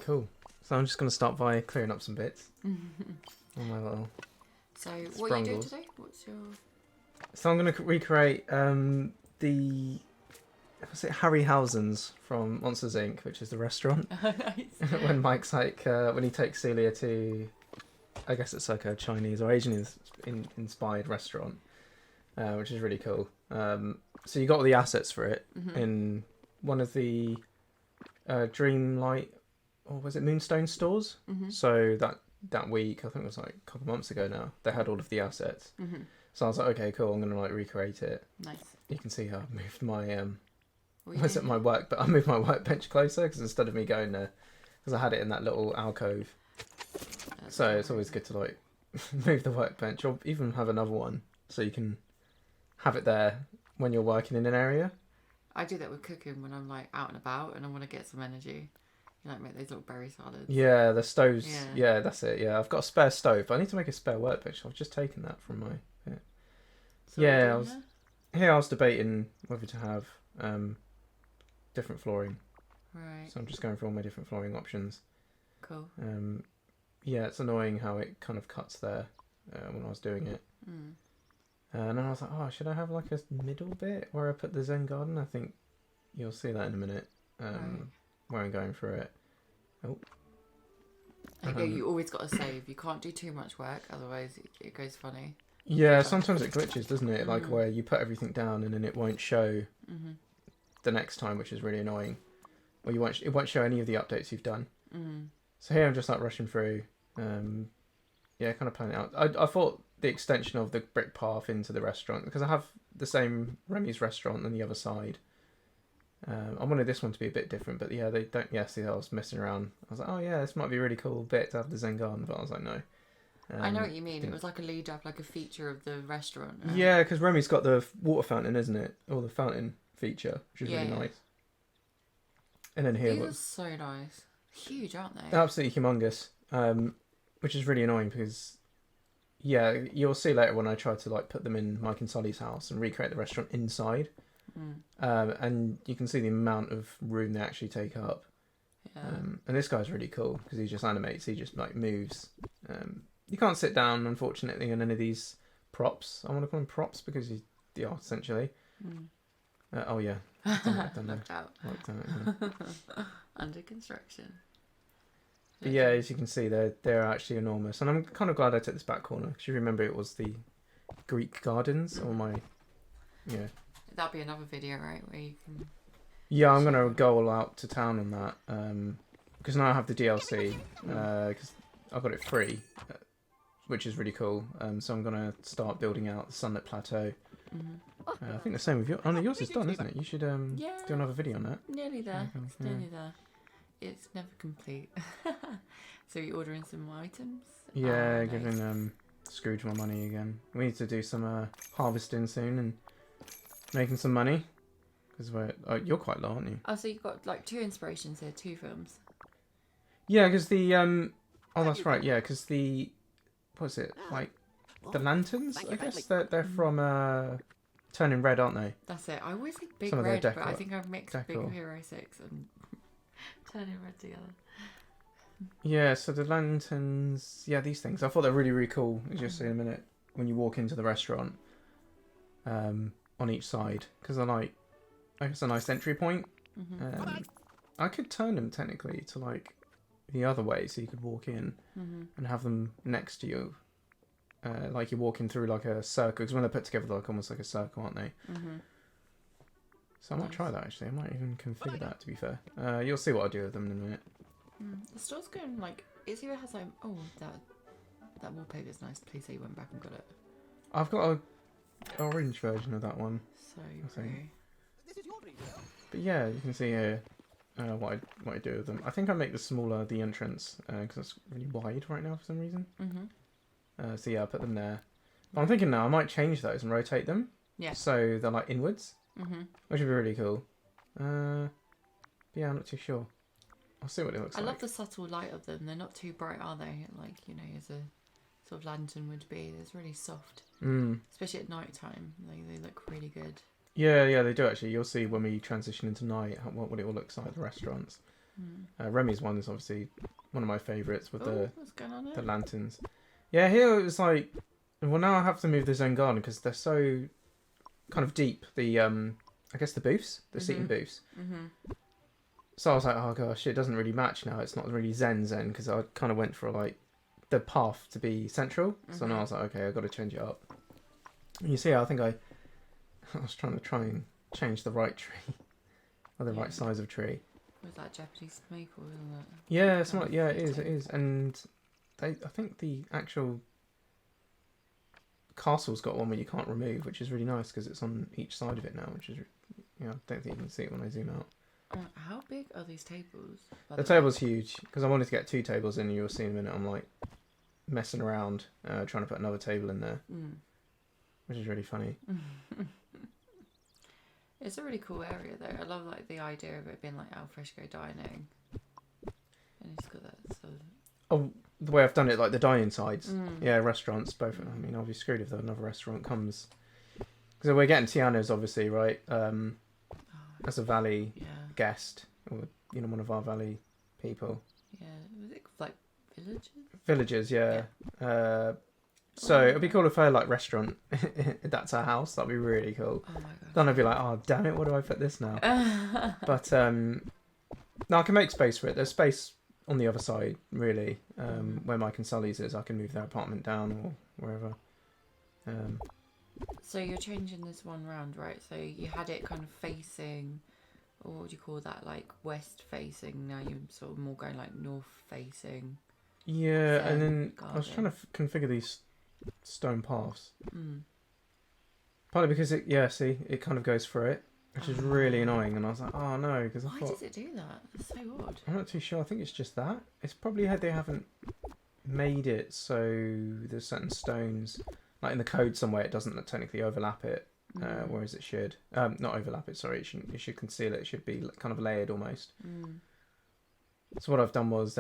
cool. So I'm just going to start by clearing up some bits on my little... So what are you doing Sprungles. today? What's your... So I'm going to recreate the... Was it Harryhausen's from Monsters Inc., which is the restaurant? Nice. When Mike's like, when he takes Celia to, I guess it's like a Chinese or Asian inspired restaurant, which is really cool. So you got all the assets for it in one of the Dreamlight, or was it Moonstone stores? So that week, I think it was like a couple of months ago now, they had all of the assets. So I was like, okay, cool, I'm going to like recreate it. Nice. You can see how I moved my What are you was at doing? my work, but I moved my workbench closer because instead of me going there, because I had it in that little alcove. That's So cool. it's always good to like move the workbench or even have another one so you can have it there when you're working in an area. I do that with cooking when I'm like out and about and I want to get some energy. You like make those little berry salads. Yeah, the stoves. Yeah. Yeah, that's it. Yeah, I've got a spare stove, but I need to make a spare workbench. I've just taken that from my. Yeah, So what are you Yeah, I doing was- there? Here I was debating whether to have different flooring, Right. so I'm just going through all my different flooring options. Cool. Yeah, it's annoying how it kind of cuts there when I was doing it. And then I was like, oh, should I have like a middle bit where I put the Zen garden? I think you'll see that in a minute Right. where I'm going through it. Oh. Okay, you always got to save. You can't do too much work, otherwise it goes funny. Yeah, sometimes it glitches, doesn't it? Like Mm. where you put everything down and then it won't show the next time, which is really annoying. Or it won't show any of the updates you've done. So here I'm just like rushing through. Yeah, kind of planning out. I thought the extension of the brick path into the restaurant, because I have the same Remy's restaurant on the other side. I wanted this one to be a bit different, but yeah, they don't. Yeah, see, I was messing around. I was like, oh yeah, this might be a really cool bit to have the Zen garden, but I was like, no. I know what you mean. It didn't- was like a lead up, like a feature of the restaurant. Right? Yeah, because Remy's got the water fountain, isn't it? Or the fountain feature, which is really Yeah. nice. And then here These are was so nice. Huge, aren't they? absolutely humongous, which is really annoying because, yeah, you'll see later when I try to like put them in Mike and Sully's house and recreate the restaurant inside, and you can see the amount of room they actually take up. Yeah. And this guy's really cool because he just animates, he just like moves. You can't sit down, unfortunately, on any of these props. I want to call them props because they are essentially. Oh yeah, done Looked out. yeah. Under construction. But yeah, as you can see, they're actually enormous, and I'm kind of glad I took this back corner because you remember it was the Greek gardens or my, yeah. That'll be another video, right? Where you can. Yeah, I'm gonna go all out to town on that because now I have the DLC because I got it free, which is really cool. So I'm gonna start building out the Sunlit Plateau. I think the same with yours. Oh no, yours is done, isn't it? You should Yeah. do another video on that. Nearly there. Okay, It's nearly there. It's never complete. So you're ordering some more items? Yeah, Oh, giving nice. Scrooge my money again. We need to do some harvesting soon and making some money because you're quite low, aren't you? Oh, so you've got like 2 inspirations here, 2 films. Yeah, because the oh, that's right. Yeah, because the what's it like the lanterns? I guess they're from Turning Red, aren't they? That's it. I always think Big Some of their Red, but I decor- think I've mixed decor. Big Hero 6 and Turning Red together. Yeah, so the lanterns. Yeah, these things. I thought they're really really cool. As you'll see in a minute when you walk into the restaurant. On each side because they're like, I guess a nice entry point. I could turn them technically to like the other way, so you could walk in and have them next to you, like you're walking through like a circle. Because when they're put together, they're like almost like a circle, aren't they? So I might try that actually. I might even configure that. To be fair, you'll see what I do with them in a minute. The store's going like, it either has like, oh, that wallpaper's nice. Please say you went back and got it. I've got a orange version of that one, So think. pretty. but yeah, you can see here what I do with them. I think I make the smaller the entrance because it's really wide right now for some reason. So yeah, I put them there. But I'm thinking now I might change those and rotate them. Yeah. So they're like inwards, which would be really cool. Yeah, I'm not too sure. I'll see what it looks I like. love the subtle light of them. They're not too bright, are they? Like, you know, as a sort of lantern would be. It's really soft. Especially at night time. They look really good. Yeah, they do actually. You'll see when we transition into night what it all looks like at the restaurants. Remy's one is obviously one of my favourites with What's going on there? the lanterns. Yeah, here it was like, well, now I have to move the Zen garden because they're so kind of deep. The I guess the booths, the seating booths. So I was like, oh gosh, it doesn't really match now. It's not really Zen because I kind of went for like the path to be central. So now I was like, okay, I've got to change it up. And you see, I think I was trying and change the right tree or the right size of tree. Was that Japanese maple, isn't it? Yeah, it's not. Yeah, it is, and I think the actual castle's got one where you can't remove, which is really nice because it's on each side of it now, which is, I don't think you can see it when I zoom out. How big are these tables? The table's huge because I wanted to get 2 tables in, and you'll see in a minute I'm like messing around trying to put another table in there, which is really funny. It's a really cool area though. I love like the idea of it being like al fresco dining, and it's got that sort of... Oh, the way I've done it, like the dining sides. Yeah, restaurants, both. I mean, I'll be screwed if another restaurant comes. Because we're getting Tiana's, obviously, right? As a Valley guest, or, one of our Valley people. Yeah, was it like villages? Villagers, yeah. So it'd be cool if I had like restaurant. That's our house. That'd be really cool. Oh my god. Then I'd be like, oh damn it, what do I put this now? But no, I can make space for it. There's space on the other side, really, where Mike and Sully's is. I can move their apartment down or wherever. So you're changing this one round, right? So you had it kind of facing, or what do you call that, like west facing. Now you're sort of more going like north facing. Yeah, and then garden. I was trying to configure these stone paths. Partly because it kind of goes through it, which is really annoying. And I was like, oh no, because Why does it do that? That's so odd. I'm not too sure. I think it's just that. It's probably how they haven't made it so there's certain stones, like in the code somewhere, it doesn't technically overlap it, whereas it should. Not overlap it. Sorry, it should conceal it. It should be kind of layered almost. So what I've done was,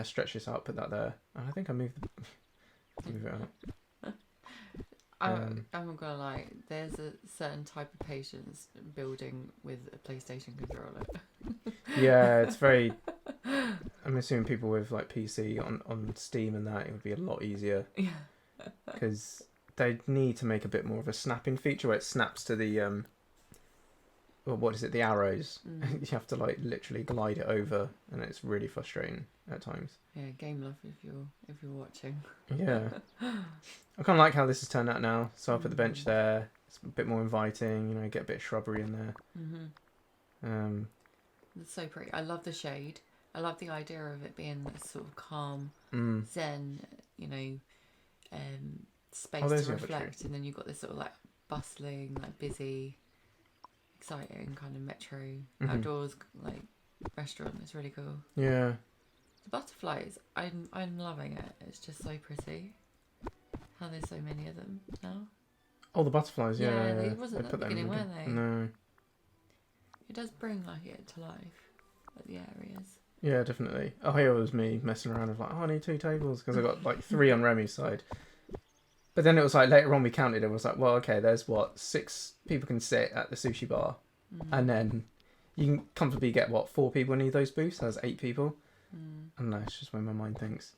stretch this out, put that there. And I think I moved it out. I'm not gonna lie, there's a certain type of patience building with a PlayStation controller. Yeah, it's very... I'm assuming people with like PC on Steam and that, it would be a lot easier. Yeah. Because they need to make a bit more of a snapping feature where it snaps to the... what is it? The arrows. You have to like literally glide it over, and it's really frustrating at times. Yeah, Game Love if you're watching. Yeah. I kind of like how this has turned out now. So I put the bench there. It's a bit more inviting. Get a bit of shrubbery in there. It's so pretty. I love the shade. I love the idea of it being this sort of calm, zen, space to reflect, and then you've got this sort of like bustling, like busy, exciting kind of metro outdoors like restaurant. It's really cool. Yeah. The butterflies, I'm loving it. It's just so pretty. How there's so many of them now. Oh, the butterflies, yeah. Yeah, they wasn't at the beginning, were they? No. It does bring like it to life, like the areas. Yeah, definitely. Oh, here was me messing around with like, I need 2 tables because I got like 3 on Remy's side. But then it was like later on we counted. It was like, well, okay, there's 6 people can sit at the sushi bar, and then you can comfortably get 4 people in each of those booths. There's 8 people. I don't know. It's just where my mind thinks.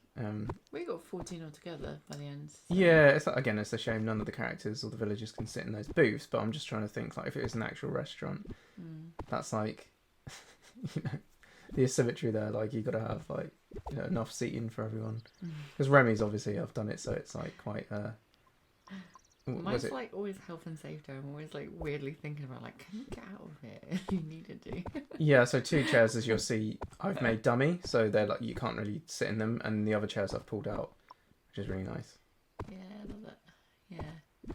We got 14 altogether by the end. So. Yeah, it's a shame none of the characters or the villagers can sit in those booths. But I'm just trying to think like if it was an actual restaurant, that's like, the asymmetry there. Like you got to have like enough seating for everyone. Because Remy's obviously I've done it, so it's like quite. Mine's like always health and safety. I'm always like weirdly thinking about like, can you get out of it if you needed to? Yeah, so 2 chairs as you'll see I've made dummy, so they're like you can't really sit in them, and the other chairs I've pulled out, which is really nice. Yeah, I love it. Yeah.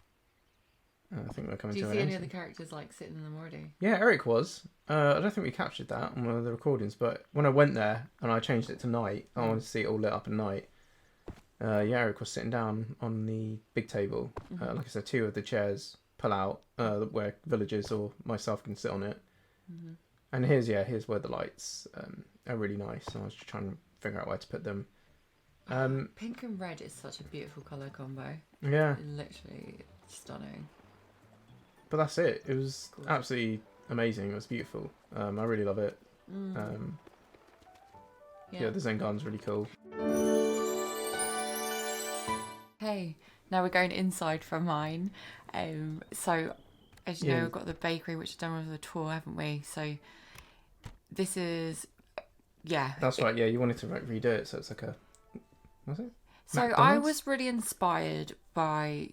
I think we're coming to to an an end. Do you see end. any of the characters like sitting in them already? Yeah, Eric was. I don't think we captured that on one of the recordings, but when I went there and I changed it to night, I wanted to see it all lit up at night. Eric was sitting down on the big table. Like I said, 2 of the chairs pull out where villagers or myself can sit on it. And here's where the lights are really nice. I was just trying to figure out where to put them. Pink and red is such a beautiful colour combo. Yeah. Literally stunning. But that's it. It was absolutely amazing. It was beautiful. I really love it. Yeah, the Zen garden's really cool. Okay, now we're going inside from mine. So, as you know, we've got the bakery, which we've done with the tour, haven't we? So, this is, That's right. Yeah, you wanted to redo it, so it's like a. Was it? So McDonald's? I was really inspired by,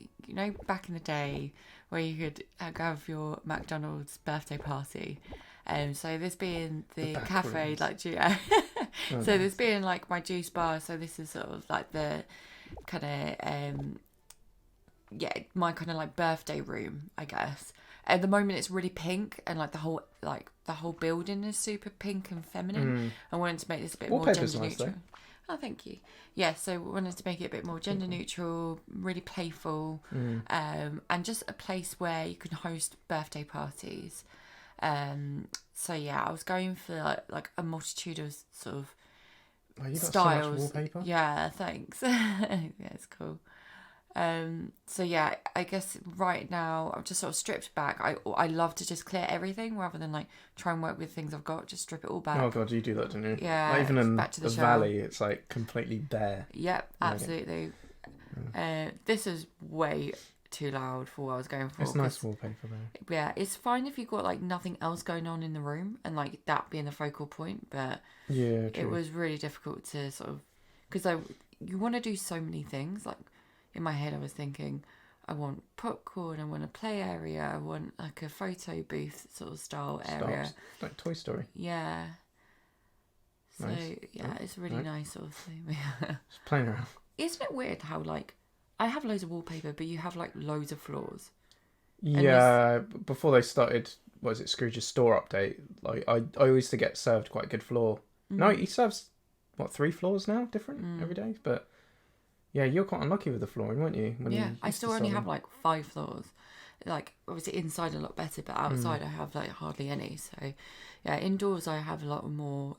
back in the day where you could go have your McDonald's birthday party. So this being the cafe, rooms. So this being like my juice bar. So this is sort of like the kind of, my kind of like birthday room, I guess. At the moment, it's really pink, and like the whole building is super pink and feminine. I wanted to make this a bit more gender neutral. Though. Oh, thank you. Yeah, so we wanted to make it a bit more gender neutral, really playful, and just a place where you can host birthday parties. So yeah, I was going for like a multitude of sort of styles. So much wallpaper. Yeah, thanks. Yeah, it's cool. So yeah, I guess right now I've just sort of stripped back. I love to just clear everything rather than like try and work with things I've got. Just strip it all back. Oh god, you do that, don't you? Yeah. Like even in back to the valley, it's like completely bare. Yep, absolutely. This is way too loud for what I was going for. It's nice wallpaper though. Yeah, it's fine if you've got like nothing else going on in the room and like that being the focal point, but yeah, true. It was really difficult to sort of because you want to do so many things. Like in my head, I was thinking, I want popcorn, I want a play area, I want like a photo booth sort of style area, like Toy Story. Yeah. So nice. It's a really nice sort of thing. Just playing around. Isn't it weird how like I have loads of wallpaper, but you have like loads of floors? Yeah, before they started, what is it, Scrooge's store update? Like I used to get served quite a good floor. No, he serves 3 floors now, different every day. But yeah, you're quite unlucky with the flooring, weren't you? I still only have like 5 floors. Like obviously inside a lot better, but outside I have like hardly any. So yeah, indoors I have a lot more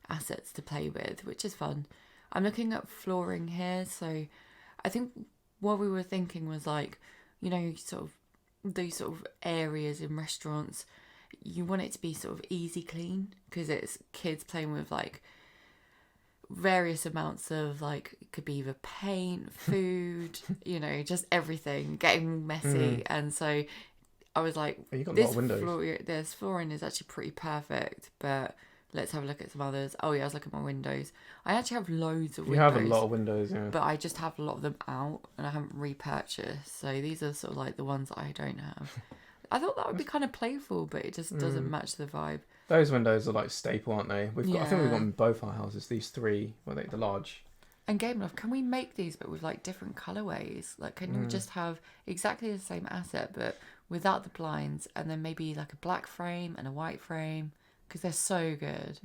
assets to play with, which is fun. I'm looking at flooring here, so I think what we were thinking was like, sort of these sort of areas in restaurants, you want it to be sort of easy clean because it's kids playing with like various amounts of like it could be either paint, food, just everything getting messy. And so I was like, you got a lot of windows. This flooring is actually pretty perfect, but let's have a look at some others. Oh yeah, I was looking at my windows. I actually have loads of windows. You have a lot of windows, yeah. But I just have a lot of them out and I haven't repurchased. So these are sort of like the ones that I don't have. I thought that would be kind of playful, but it just doesn't match the vibe. Those windows are like staple, aren't they? I think we've got them in both our houses. These 3, the large. And Game Love, can we make these but with like different colourways? Like, can we just have exactly the same asset but without the blinds, and then maybe like a black frame and a white frame because they're so good.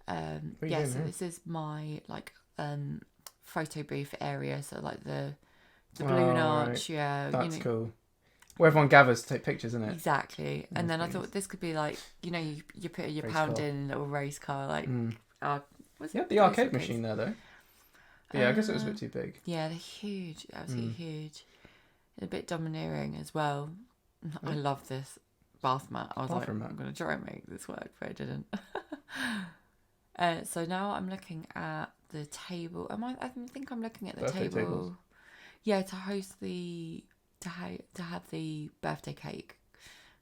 So this is my like photo booth area. So like the balloon arch, right. yeah, that's cool. Where everyone gathers to take pictures, isn't it? Exactly. And then I thought this could be like, you put your race pound car. in a little race car, like. You had the arcade machine there though. Yeah, I guess it was a bit too big. Yeah, they're huge, absolutely huge. A bit domineering as well. I love this bath mat. I was I'm going to try and make this work, but I didn't. So now I'm looking at the table. I think I'm looking at the birthday table. Tables. Yeah, to host to have the birthday cake.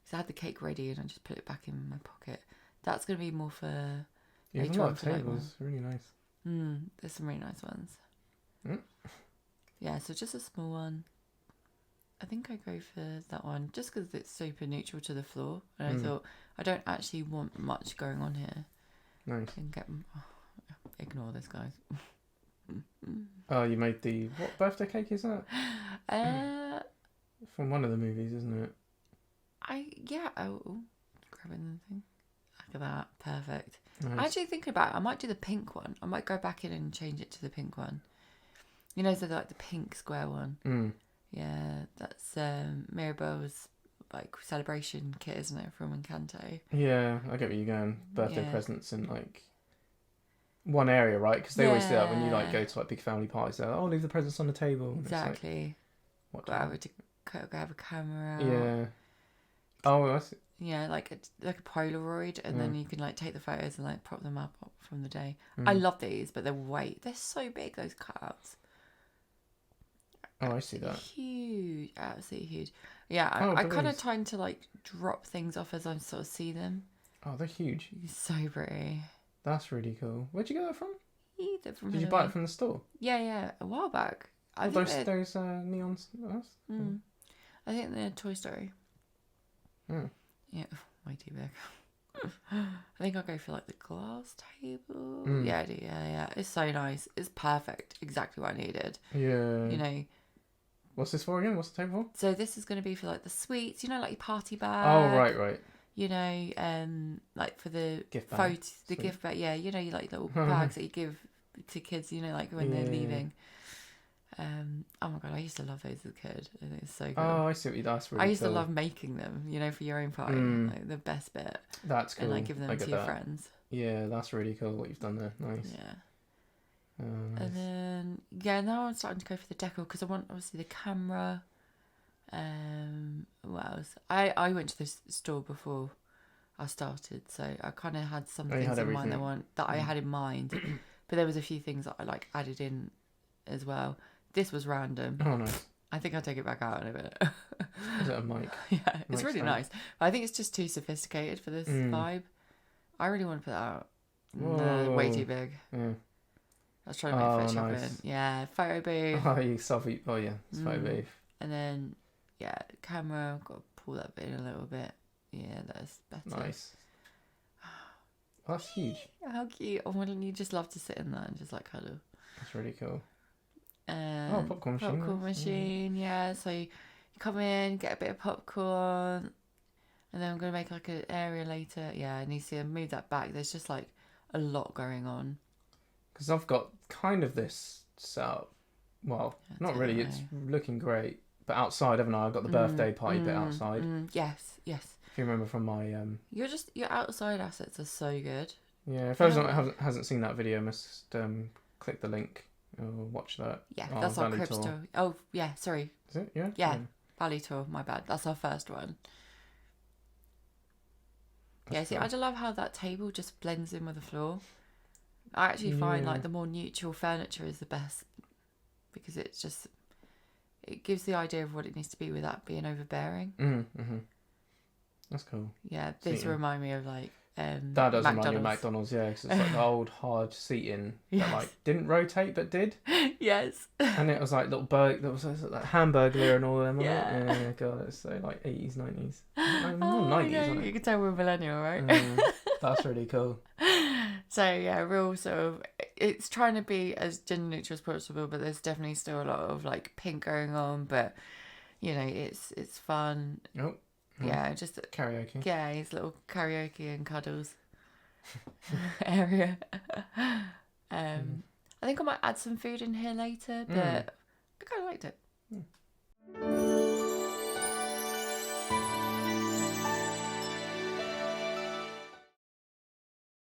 So I had the cake ready and I just put it back in my pocket. That's going to be more for later on. Tables, really nice. There's some really nice ones. Yeah, so just a small one. I think I go for that one just because it's super neutral to the floor. And I thought, I don't actually want much going on here. Nice. Ignore this, guys. Oh, you made what birthday cake is that? From one of the movies, isn't it? Grabbing the thing. Look at that. Perfect. Nice. I'm actually thinking about it. I might do the pink one. I might go back in and change it to the pink one. So like the pink square one. Yeah, that's Mirabelle's like celebration kit, isn't it, from Encanto? Yeah, I get where you're going. Birthday presents in like one area, right? Because they always do that when you like go to like big family parties. They're like, leave the presents on the table. And exactly. Go have a camera. Yeah. Oh, Yeah, like a Polaroid, and then Mm. you can like take the photos and like prop them up from the day. I love these, but they're so big, those cutouts. Oh, I see that. Huge, absolutely huge. Yeah, Oh, I but kind of these. trying to like drop things off as I sort of see them. Oh, they're huge. It's so pretty. That's really cool. Where'd you get that from? Either from Did you buy Halloween. it from the store? Yeah, a while back. I Oh, think those neon. I think they're Toy Story. Mm. Yeah, way too big. I think I'll go for like the glass table. Mm. Yeah, I do. Yeah. It's so nice. It's perfect. Exactly what I needed. Yeah. You know. What's this for again? What's the table for? So this is going to be for like the sweets. You know, like your party bag. Oh, right. You know, like for the Gift bag. photos, the Sweet. gift bag. Yeah, you know, you like little bags that you give to kids. You know, like when they're leaving. Oh my god, I used to love those as a kid. I think it's so cool. Oh, I see what you. That's really. I used cool. to love making them. You know, for your own party, like the best bit. That's cool. And like give them to your friends. Yeah, that's really cool what you've done there. Nice. Yeah. Nice. And then now I'm starting to go for the decor because I want obviously the camera. What else? I went to this store before I started, so I kind of had some things in mind that I had in mind, but there was a few things that I like added in as well. This was random. Oh, nice. I think I'll take it back out in a bit. Is it a mic? Yeah, it's Mic really stand? nice. But I think it's just too sophisticated for this vibe. I really want to put that out. No, way too big. Yeah. I was trying to make Photoshop nice. in. Yeah, photo booth. Oh, you selfie. Oh, yeah. It's photo booth. And then, camera. I've got to pull that bit in a little bit. Yeah, that's better. Nice. Oh, that's huge. How cute. Oh, wouldn't you just love to sit in that and just like cuddle? That's really cool. Popcorn machine. Popcorn machine. Yeah. So you come in, get a bit of popcorn, and then I'm going to make like an area later. Yeah, and you see I move that back. There's just like a lot going on. Because I've got kind of this set up. Well, not really. It's looking great. But outside, haven't I? I've got the birthday party bit outside. Yes. If you remember from my... Your outside assets are so good. Yeah, if everyone hasn't seen that video, must click the link or watch that. Yeah, that's our crib tour. tour. Oh, yeah, sorry. Is it? Yeah? Yeah, Valley tour, my bad. That's our first one. That's see, cool. I just love how that table just blends in with the floor. I actually find like the more neutral furniture is the best because it gives the idea of what it needs to be without being overbearing. Mm-hmm. That's cool. Yeah, this remind me of like that does McDonald's. remind me of McDonald's, yeah, because it's like the old hard seating that like didn't rotate but did. Yes. And it was like little there was like Hamburglar and all them. Yeah. Yeah, God, it's so like 80s, 90s. Oh, 90s, yeah, isn't you it? can tell we're millennial, right? That's really cool. So yeah, real sort of. It's trying to be as gender neutral as possible, but there's definitely still a lot of like pink going on. But you know, it's fun. Oh. Yeah, just Karaoke. yeah, it's little karaoke and cuddles area. I think I might add some food in here later, but I kind of liked it.